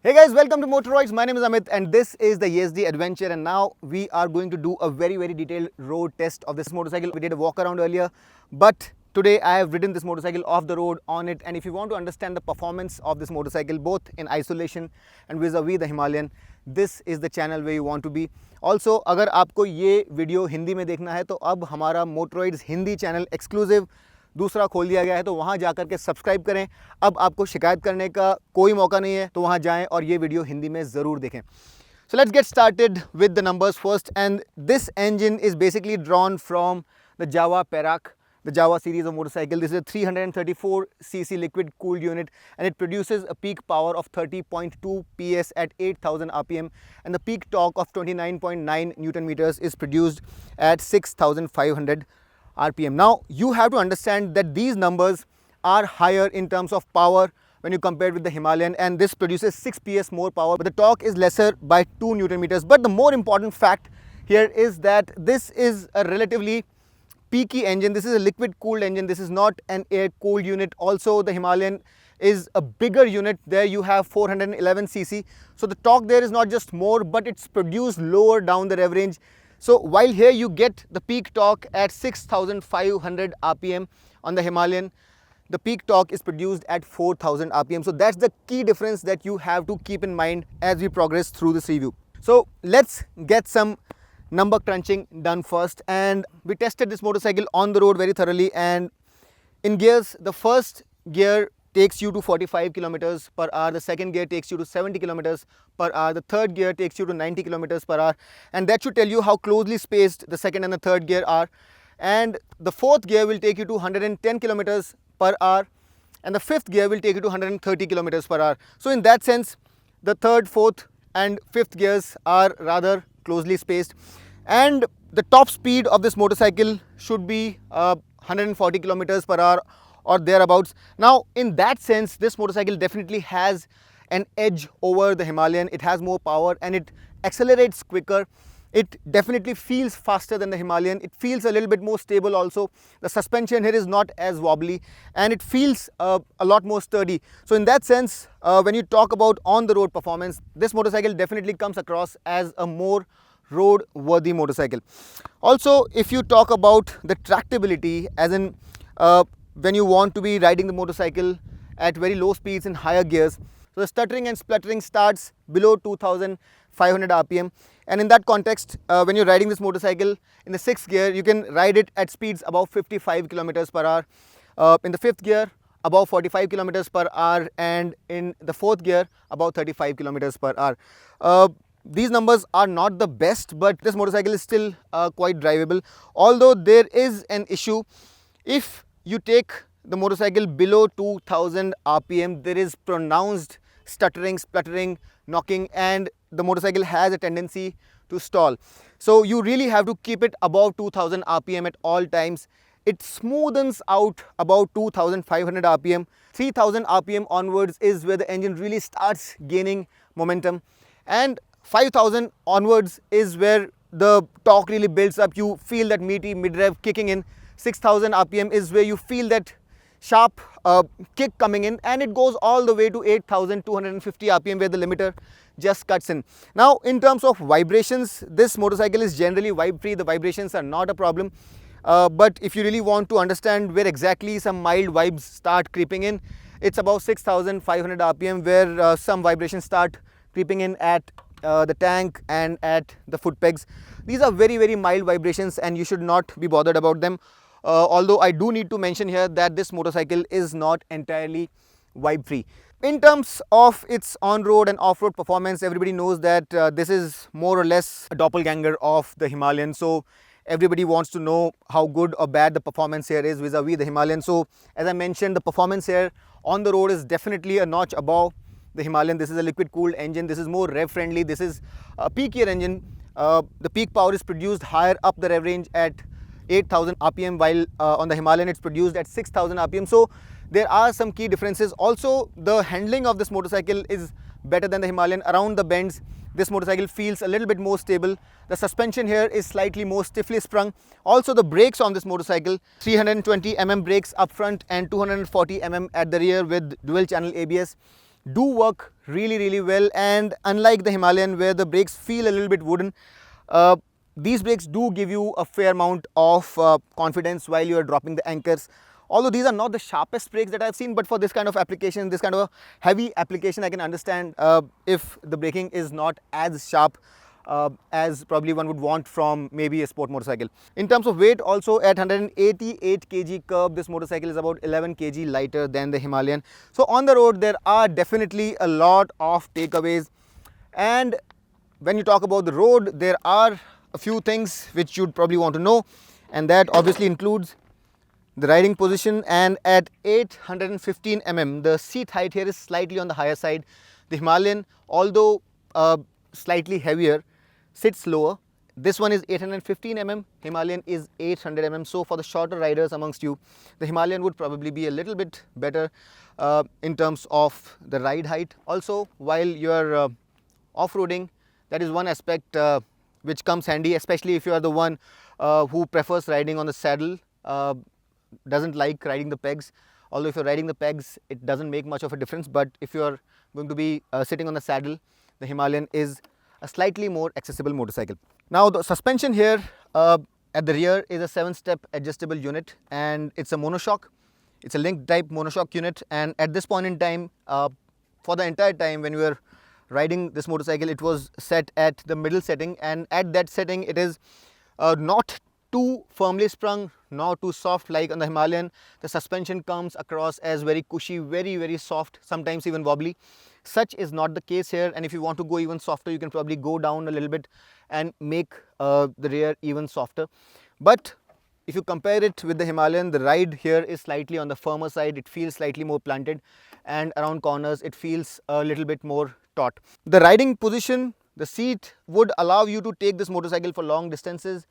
Hey guys, welcome to Motoroids. My name is Amit and this is the Yezdi Adventure, and now we are going to do a very detailed road test of this motorcycle. We did a walk around earlier, but today I have ridden this motorcycle off the road on it, and if you want to understand the performance of this motorcycle both in isolation and vis-a-vis the Himalayan, this is the channel where you want to be. Also, अगर आपको ये video Hindi में देखना है तो अब हमारा Motoroids Hindi channel exclusive दूसरा खोल दिया गया है, तो वहाँ जा करके सब्सक्राइब करें। अब आपको शिकायत करने का कोई मौका नहीं है, तो वहाँ जाएं और ये वीडियो हिंदी में ज़रूर देखें। So let's get started with the numbers first, and this engine is basically drawn from the Jawa Perak, the Jawa series of motorcycle. This is a 334cc liquid cooled unit, and it produces a peak power of 30.2 PS at 8000 RPM, and the peak torque of 29.9 Newton meters is produced at 6500 RPM. Now you have to understand that these numbers are higher in terms of power when you compare with the Himalayan, and this produces 6 PS more power, but the torque is lesser by 2 Newton meters. But the more important fact here is that this is a relatively peaky engine. This is a liquid cooled engine. This is not an air cooled unit. Also, the Himalayan is a bigger unit. There you have 411cc, so the torque there is not just more, but it's produced lower down the rev range. So while here you get the peak torque at 6500 RPM on the Himalayan, the peak torque is produced at 4000 RPM. So that's the key difference that you have to keep in mind as we progress through this review. So let's get some number crunching done first, and we tested this motorcycle on the road very thoroughly. And in gears, the first gear takes you to 45 kilometers per hour, the second gear takes you to 70 kilometers per hour, the third gear takes you to 90 kilometers per hour, and that should tell you how closely spaced the second and the third gear are. And the fourth gear will take you to 110 kilometers per hour, and the fifth gear will take you to 130 kilometers per hour. So in that sense, the third, fourth and fifth gears are rather closely spaced, and the top speed of this motorcycle should be 140 kilometers per hour or thereabouts. Now in that sense, this motorcycle definitely has an edge over the Himalayan. It has more power and it accelerates quicker. It definitely feels faster than the Himalayan. It feels a little bit more stable also. The suspension here is not as wobbly and it feels a lot more sturdy. So in that sense, when you talk about on the road performance, this motorcycle definitely comes across as a more road worthy motorcycle. Also, if you talk about the tractability, as in when you want to be riding the motorcycle at very low speeds in higher gears, so the stuttering and spluttering starts below 2500 RPM, and in that context, when you're riding this motorcycle in the sixth gear, you can ride it at speeds above 55 kilometers per hour, in the fifth gear above 45 kilometers per hour, and in the fourth gear above 35 kilometers per hour. These numbers are not the best, but this motorcycle is still quite drivable, although there is an issue. If you take the motorcycle below 2000 RPM, there is pronounced stuttering, spluttering, knocking, and the motorcycle has a tendency to stall. So you really have to keep it above 2000 RPM at all times. It smoothens out about 2500 RPM. 3000 RPM onwards is where the engine really starts gaining momentum, and 5000 onwards is where the torque really builds up. You feel that meaty mid-rev kicking in. 6000 RPM is where you feel that sharp kick coming in, and it goes all the way to 8250 RPM where the limiter just cuts in. Now in terms of vibrations, this motorcycle is generally vibe free. The vibrations are not a problem, but if you really want to understand where exactly some mild vibes start creeping in, it's about 6500 RPM where some vibrations start creeping in at the tank and at the foot pegs. These are very mild vibrations and you should not be bothered about them. Although I do need to mention here that this motorcycle is not entirely vibe free. In terms of its on-road and off-road performance, everybody knows that this is more or less a doppelganger of the Himalayan. So everybody wants to know how good or bad the performance here is vis-a-vis the Himalayan. So as I mentioned, the performance here on the road is definitely a notch above the Himalayan. This is a liquid cooled engine. This is more rev friendly. This is a peakier engine. The peak power is produced higher up the rev range at 8000 RPM, while on the Himalayan it's produced at 6000 RPM. So there are some key differences. Also, the handling of this motorcycle is better than the Himalayan. Around the bends, this motorcycle feels a little bit more stable. The suspension here is slightly more stiffly sprung. Also, the brakes on this motorcycle, 320 mm brakes up front and 240 mm at the rear with dual channel ABS, do work really well, and unlike the Himalayan where the brakes feel a little bit wooden, uh, these brakes do give you a fair amount of confidence while you are dropping the anchors. Although these are not the sharpest brakes that I've seen, but for this kind of application, this kind of a heavy application, I can understand if the braking is not as sharp as probably one would want from maybe a sport motorcycle. In terms of weight also, at 188 kg curb, this motorcycle is about 11 kg lighter than the Himalayan. So on the road there are definitely a lot of takeaways, and when you talk about the road, there are a few things which you'd probably want to know, and that obviously includes the riding position. And at 815 mm, the seat height here is slightly on the higher side. The Himalayan, although slightly heavier, sits lower. This one is 815 mm, Himalayan is 800 mm. So for the shorter riders amongst you, the Himalayan would probably be a little bit better in terms of the ride height. Also, while you're off-roading, that is one aspect which comes handy, especially if you are the one who prefers riding on the saddle, doesn't like riding the pegs. Although if you're riding the pegs, it doesn't make much of a difference, but if you're going to be sitting on the saddle, the Himalayan is a slightly more accessible motorcycle. Now the suspension here at the rear is a 7-step adjustable unit, and it's a monoshock. It's a linked type monoshock unit, and at this point in time, for the entire time when we were riding this motorcycle, it was set at the middle setting, and at that setting it is not too firmly sprung, not too soft like on the Himalayan. The suspension comes across as very cushy, very soft, sometimes even wobbly. Such is not the case here, and if you want to go even softer, you can probably go down a little bit and make the rear even softer. But if you compare it with the Himalayan, the ride here is slightly on the firmer side. It feels slightly more planted, and around corners it feels a little bit more taut. The riding position, the seat would allow you to take this motorcycle for long distances.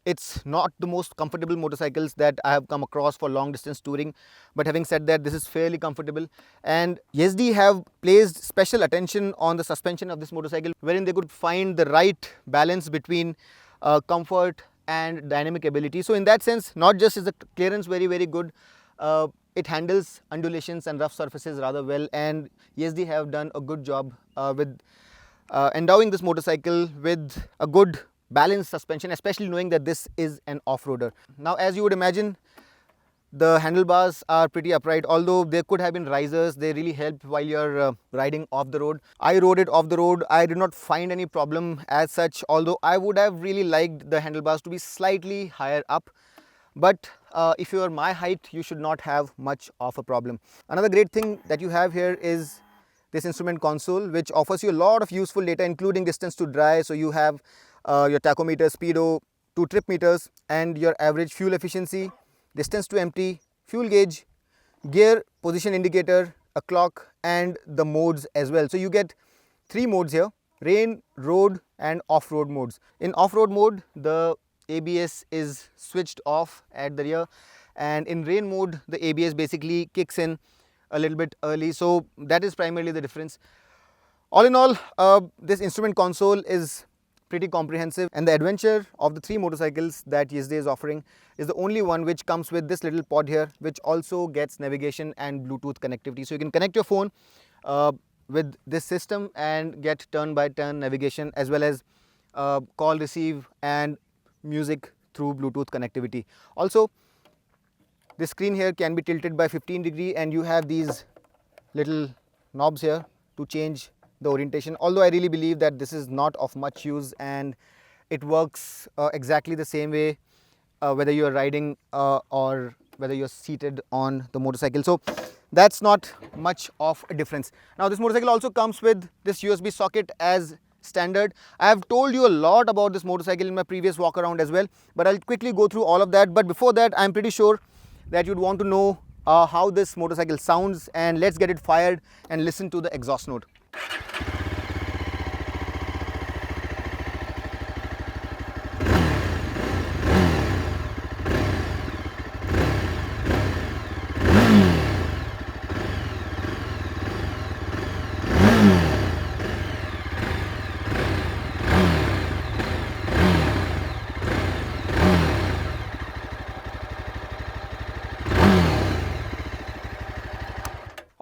It's not the most comfortable motorcycles that I have come across for long distance touring, but having said that, this is fairly comfortable, and Yezdi have placed special attention on the suspension of this motorcycle, wherein they could find the right balance between comfort and dynamic ability. So in that sense, not just is the clearance very good, it handles undulations and rough surfaces rather well, and Yezdi have done a good job with endowing this motorcycle with a good balanced suspension, especially knowing that this is an off-roader. Now, as you would imagine, the handlebars are pretty upright. Although there could have been risers, they really help while you're riding off the road. I rode it off the road. I did not find any problem as such, although I would have really liked the handlebars to be slightly higher up. But if you are my height, you should not have much of a problem. Another great thing that you have here is this instrument console, which offers you a lot of useful data, including distance to dry. So you have your tachometer, speedo, 2 trip meters, and your average fuel efficiency, distance to empty, fuel gauge, gear position indicator, a clock, and the modes as well. So you get 3 modes here: rain, road, and off-road modes. In off-road mode, the ABS is switched off at the rear, and in rain mode, the ABS basically kicks in a little bit early. So that is primarily the difference. All in all, this instrument console is pretty comprehensive, and the Adventure of the 3 motorcycles that Yezdi is offering is the only one which comes with this little pod here, which also gets navigation and Bluetooth connectivity. So you can connect your phone with this system and get turn-by-turn navigation, as well as call, receive, and music through Bluetooth connectivity. Also, this screen here can be tilted by 15 degrees, and you have these little knobs here to change the orientation. Although I really believe that this is not of much use, and it works exactly the same way whether you are riding or whether you are seated on the motorcycle. So that's not much of a difference. Now this motorcycle also comes with this USB socket as standard. I have told you a lot about this motorcycle in my previous walk around as well, but I'll quickly go through all of that. But before that, I'm pretty sure that you'd want to know how this motorcycle sounds, and let's get it fired and listen to the exhaust note.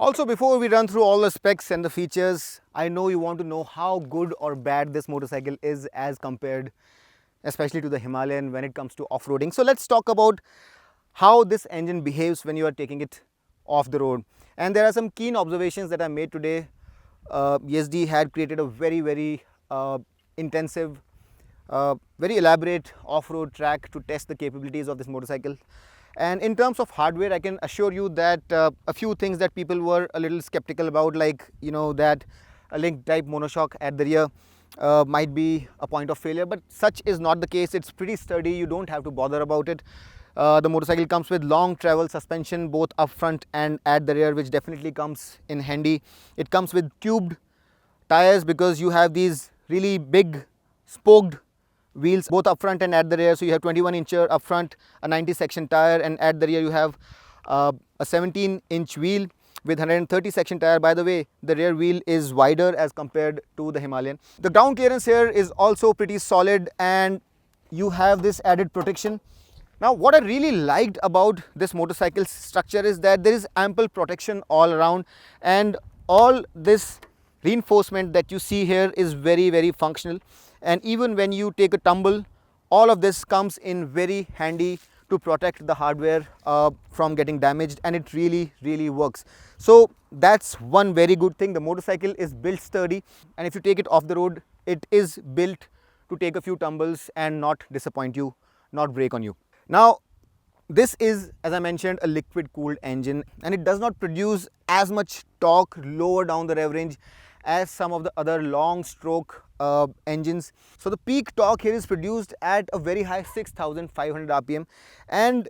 Also, before we run through all the specs and the features, I know you want to know how good or bad this motorcycle is as compared especially to the Himalayan when it comes to off-roading. So let's talk about how this engine behaves when you are taking it off the road. And there are some keen observations that I made today. Yezdi had created a very intensive, very elaborate off-road track to test the capabilities of this motorcycle. And in terms of hardware, I can assure you that a few things that people were a little skeptical about, like that a link type monoshock at the rear might be a point of failure, but such is not the case. It's pretty sturdy. You don't have to bother about it. The motorcycle comes with long travel suspension both up front and at the rear, which definitely comes in handy. It comes with tubed tires because you have these really big spoked wheels both up front and at the rear. So you have 21-incher up front, a 90 section tire, and at the rear you have a 17-inch wheel with 130 section tire. By the way, the rear wheel is wider as compared to the Himalayan. The ground clearance here is also pretty solid, and you have this added protection. Now, what I really liked about this motorcycle's structure is that there is ample protection all around, and all this reinforcement that you see here is very functional. And even when you take a tumble, all of this comes in very handy to protect the hardware from getting damaged, and it really works. So that's one very good thing. The motorcycle is built sturdy, and if you take it off the road, it is built to take a few tumbles and not disappoint you, not break on you. Now, this is, as I mentioned, a liquid cooled engine, and it does not produce as much torque lower down the rev range as some of the other long stroke engines. So the peak torque here is produced at a very high 6,500 rpm, and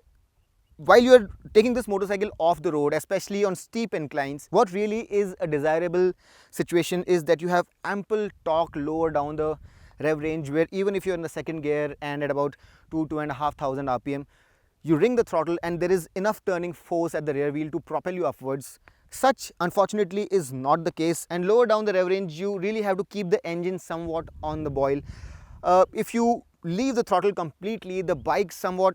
while you are taking this motorcycle off the road, especially on steep inclines, what really is a desirable situation is that you have ample torque lower down the rev range, where even if you're in the second gear and at about 2,500 rpm, you ring the throttle and there is enough turning force at the rear wheel to propel you upwards. Such, unfortunately, is not the case, and lower down the rev range you really have to keep the engine somewhat on the boil. If you leave the throttle completely, the bike somewhat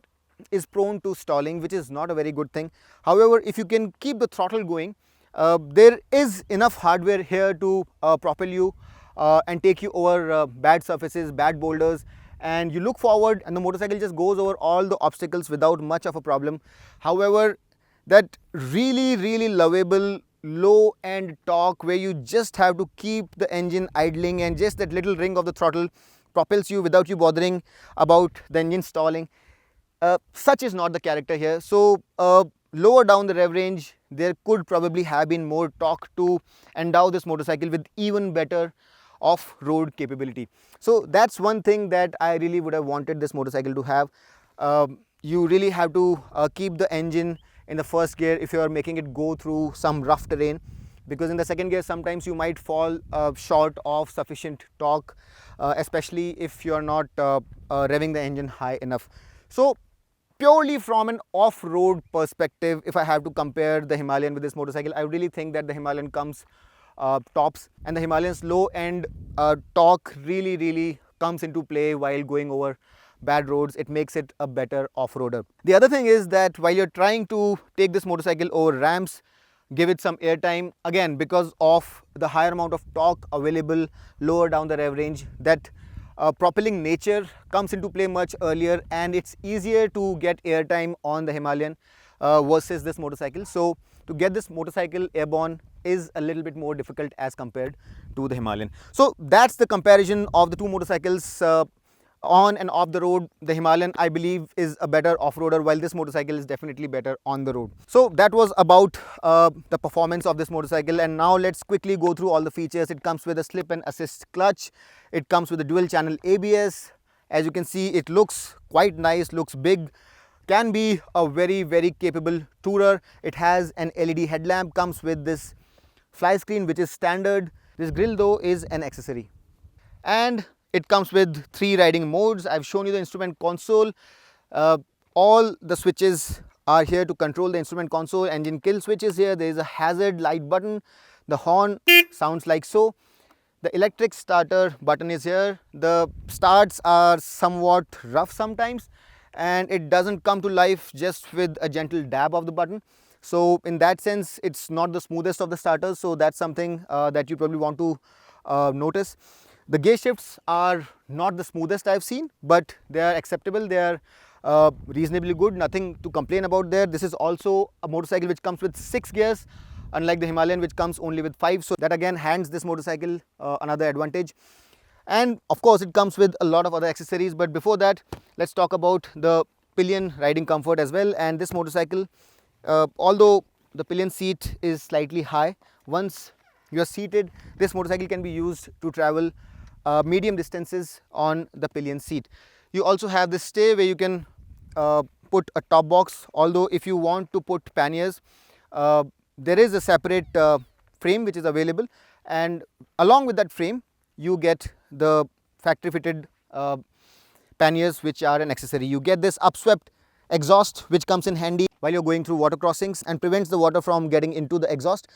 is prone to stalling, which is not a very good thing. However, if you can keep the throttle going, there is enough hardware here to propel you and take you over bad surfaces, bad boulders, and you look forward and the motorcycle just goes over all the obstacles without much of a problem. However, that really lovable low end torque where you just have to keep the engine idling and just that little ring of the throttle propels you without you bothering about the engine stalling, such is not the character here. So lower down the rev range, there could probably have been more torque to endow this motorcycle with even better off-road capability. So that's one thing that I really would have wanted this motorcycle to have. You really have to keep the engine in the first gear if you are making it go through some rough terrain, because in the second gear sometimes you might fall short of sufficient torque, especially if you are not revving the engine high enough. So purely from an off-road perspective, if I have to compare the Himalayan with this motorcycle, I really think that the Himalayan comes tops, and the Himalayan's low end torque really comes into play while going over bad roads. It makes it a better off-roader. The other thing is that while you're trying to take this motorcycle over ramps, give it some airtime, again because of the higher amount of torque available lower down the rev range, that propelling nature comes into play much earlier, and it's easier to get airtime on the Himalayan versus this motorcycle. So to get this motorcycle airborne is a little bit more difficult as compared to the Himalayan. So that's the comparison of the two motorcycles. On and off the road, the Himalayan, I believe, is a better off-roader, while this motorcycle is definitely better on the road. So that was about the performance of this motorcycle, and now let's quickly go through all the features. It comes with a slip and assist clutch. It comes with a dual channel ABS. As you can see, it looks quite nice, looks big, can be a very capable tourer. It has an LED headlamp, comes with this fly screen which is standard. This grille though is an accessory, and it comes with 3 riding modes. I've shown you the instrument console. All the switches are here to control the instrument console. Engine kill switch is here. There is a hazard light button. The horn sounds like so. The electric starter button is here. The starts are somewhat rough sometimes, and it doesn't come to life just with a gentle dab of the button. So in that sense, it's not the smoothest of the starters. So that's something that you probably want to notice. The gear shifts are not the smoothest I've seen, but they are acceptable. They are reasonably good, nothing to complain about there. This is also a motorcycle which comes with 6 gears, unlike the Himalayan which comes only with 5. So that again hands this motorcycle another advantage. And of course it comes with a lot of other accessories, but before that, let's talk about the pillion riding comfort as well. And this motorcycle, although the pillion seat is slightly high, once you are seated, this motorcycle can be used to travel medium distances on the pillion seat. You also have this stay where you can put a top box, although if you want to put panniers, there is a separate frame which is available, and along with that frame you get the factory fitted panniers which are an accessory. You get this upswept exhaust which comes in handy while you're going through water crossings and prevents the water from getting into the exhaust.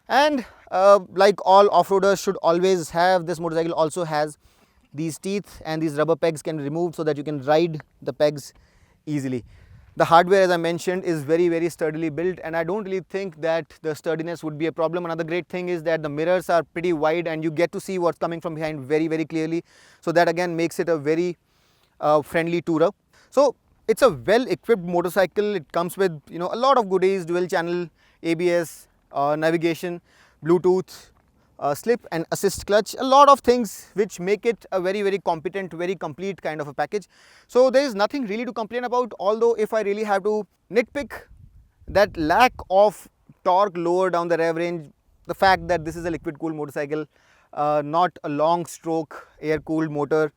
And like all off-roaders should always have, this motorcycle also has these teeth, and these rubber pegs can be removed so that you can ride the pegs easily. The hardware, as I mentioned, is very sturdily built, and I don't really think that the sturdiness would be a problem. Another great thing is that the mirrors are pretty wide and you get to see what's coming from behind very clearly. So that again makes it a very friendly tourer. So it's a well equipped motorcycle. It comes with, you know, a lot of goodies: dual channel ABS, navigation, Bluetooth, slip and assist clutch, a lot of things which make it a very competent, very complete kind of a package. So there is nothing really to complain about, although if I really have to nitpick, that lack of torque lower down the rev range, the fact that this is a liquid cooled motorcycle, not a long stroke air cooled motor,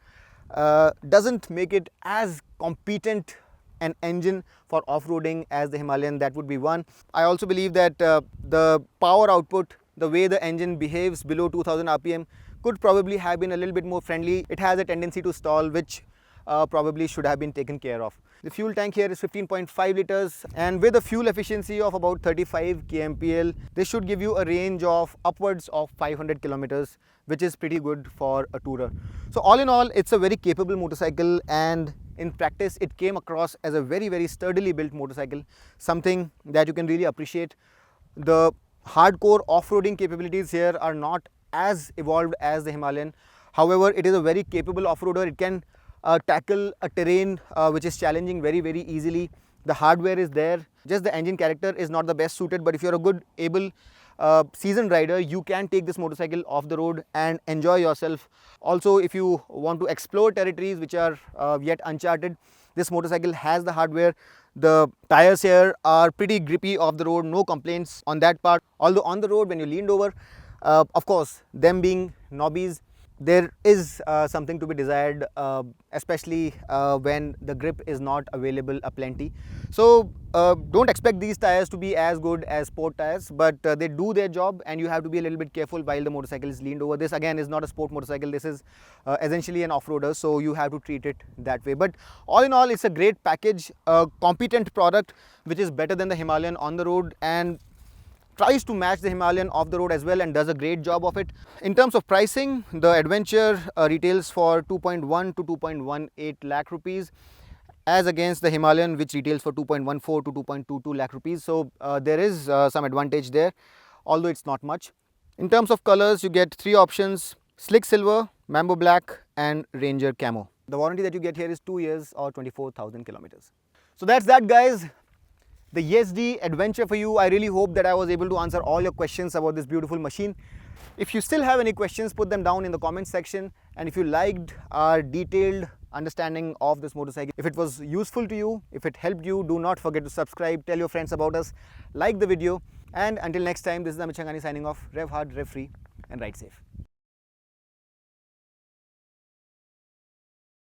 doesn't make it as competent an engine for off-roading as the Himalayan. That would be one. I also believe that the power output, the way the engine behaves below 2000 RPM, could probably have been a little bit more friendly. It has a tendency to stall, which probably should have been taken care of. The fuel tank here is 15.5 liters, and with a fuel efficiency of about 35 kmpl, this should give you a range of upwards of 500 kilometers, which is pretty good for a tourer. So all in all, it's a very capable motorcycle, and in practice it came across as a very sturdily built motorcycle, something that you can really appreciate. The hardcore off-roading capabilities here are not as evolved as the Himalayan. However, it is a very capable off-roader. It can tackle a terrain which is challenging very easily. The hardware is there, just the engine character is not the best suited, but if you're a good, able, seasoned rider, you can take this motorcycle off the road and enjoy yourself. Also, if you want to explore territories which are yet uncharted, this motorcycle has the hardware. The tires here are pretty grippy off the road, no complaints on that part. Although on the road, when you leaned over, of course, them being knobbies, there is something to be desired, especially when the grip is not available aplenty. So don't expect these tires to be as good as sport tires, but they do their job, and you have to be a little bit careful while the motorcycle is leaned over. This again is not a sport motorcycle. This is essentially an off-roader, so you have to treat it that way. But all in all, it's a great package, a competent product which is better than the Himalayan on the road, and tries to match the Himalayan off the road as well, and does a great job of it. In terms of pricing, the Adventure retails for 2.1 to 2.18 lakh rupees, as against the Himalayan, which retails for 2.14 to 2.22 lakh rupees. So there is some advantage there, although it's not much. In terms of colors, you get 3 options: Slick Silver, Mambo Black and Ranger Camo. The warranty that you get here is 2 years or 24,000 kilometers. So that's that, guys. The Yezdi Adventure for you. I really hope that I was able to answer all your questions about this beautiful machine. If you still have any questions, put them down in the comment section. And if you liked our detailed understanding of this motorcycle, if it was useful to you, if it helped you, do not forget to subscribe, tell your friends about us, like the video. And until next time, this is Amit Changani signing off. Rev hard, rev free, and ride safe.